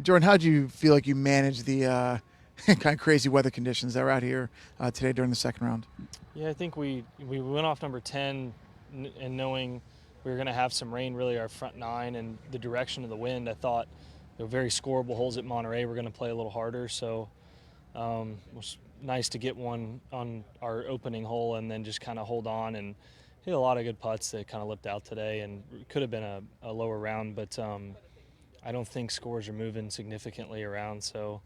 Jordan, how do you feel like you managed the kind of crazy weather conditions that were out here today during the second round? Yeah, I think we went off number 10 and knowing we were going to have some rain, really our front nine and the direction of the wind. I thought they were very scoreable holes at Monterey. We're going to play a little harder, so it was nice to get one on our opening hole and then just kind of hold on and hit a lot of good putts that kind of lipped out today, and it could have been a lower round, but I don't think scores are moving significantly around, so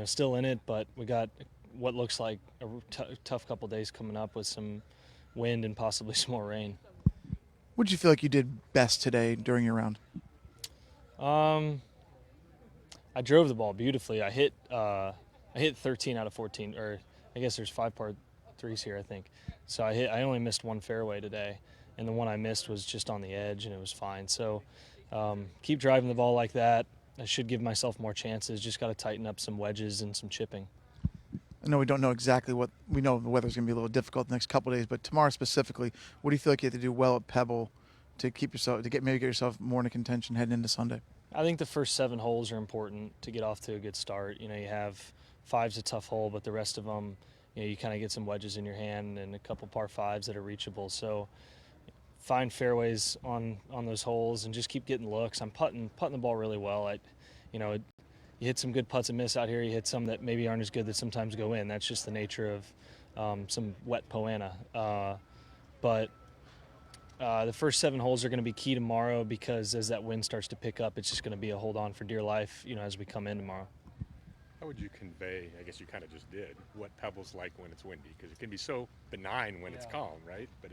still in it, but we got what looks like a tough couple days coming up with some wind and possibly some more rain. What did you feel like you did best today during your round? Um, I drove the ball beautifully. I hit 13 out of 14, or I guess there's 5 par threes here, I think. So I only missed one fairway today, and the one I missed was just on the edge, and it was fine. So keep driving the ball like that. I should give myself more chances. Just got to tighten up some wedges and some chipping. I know we don't know exactly what we know. The weather's going to be a little difficult the next couple of days, but tomorrow specifically, what do you feel like you have to do well at Pebble to keep yourself maybe get yourself more into contention heading into Sunday? I think the first 7 holes are important to get off to a good start. You have five's a tough hole, but the rest of them, you kind of get some wedges in your hand and a couple par fives that are reachable. So find fairways on those holes and just keep getting looks. I'm putting the ball really well. You hit some good putts and miss out here. You hit some that maybe aren't as good that sometimes go in. That's just the nature of some wet poana. But the first 7 holes are going to be key tomorrow because as that wind starts to pick up, it's just going to be a hold on for dear life, as we come in tomorrow. How would you convey, I guess you kind of just did, what Pebble's like when it's windy? Because it can be so benign when it's calm, right? But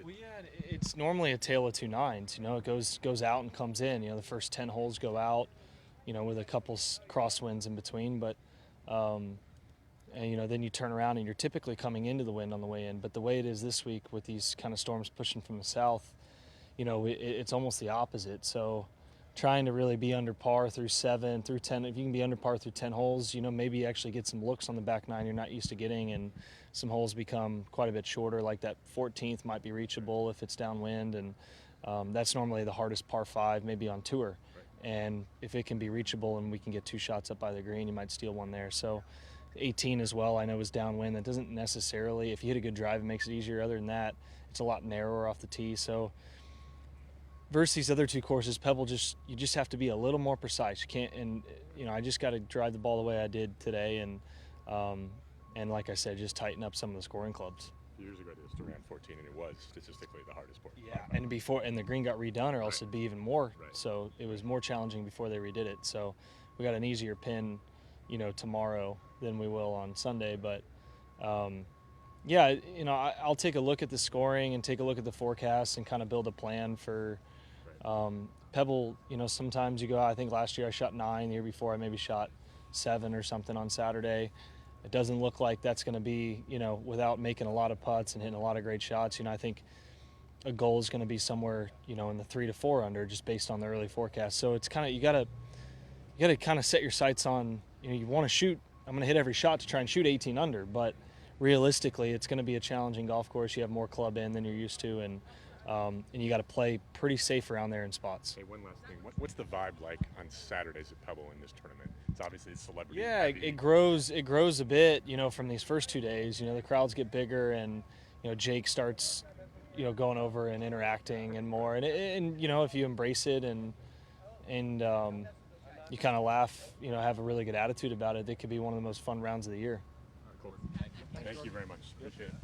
it's normally a tale of two nines. It goes out and comes in. The first 10 holes go out, with a couple crosswinds in between. But and then you turn around and you're typically coming into the wind on the way in. But the way it is this week with these kind of storms pushing from the south, it's almost the opposite. So trying to really be under par through 7, through 10. If you can be under par through 10 holes, maybe actually get some looks on the back nine you're not used to getting, and some holes become quite a bit shorter. Like that 14th might be reachable if it's downwind, and that's normally the hardest par 5 maybe on tour. And if it can be reachable and we can get 2 shots up by the green, you might steal one there. So 18 as well, I know is downwind. That doesn't necessarily, if you hit a good drive, it makes it easier. Other than that, it's a lot narrower off the tee. So versus these other 2 courses, Pebble you just have to be a little more precise. You can't, and I just got to drive the ball the way I did today, and like I said, just tighten up some of the scoring clubs. Years ago, it was around 14, and it was statistically the hardest part. Yeah, and the green got redone, or else it'd be even more. Right. So it was more challenging before they redid it. So we got an easier pin, tomorrow than we will on Sunday. But I'll take a look at the scoring and take a look at the forecast and kind of build a plan for. Pebble, sometimes you go out. I think last year I shot 9. The year before I maybe shot 7 or something on Saturday. It doesn't look like that's going to be, without making a lot of putts and hitting a lot of great shots. I think a goal is going to be somewhere, in the 3 to 4 under, just based on the early forecast. So it's kind of, you got to kind of set your sights on, you want to shoot. I'm going to hit every shot to try and shoot 18 under, but realistically, it's going to be a challenging golf course. You have more club in than you're used to, and you got to play pretty safe around there in spots. Hey, one last thing. What's the vibe like on Saturdays at Pebble in this tournament? It's obviously celebrity. Yeah, it grows a bit, from these first 2 days. The crowds get bigger, and Jake starts, going over and interacting and more. And if you embrace it and you kind of laugh, have a really good attitude about it, it could be one of the most fun rounds of the year. Cool. Thank you very much. Appreciate it.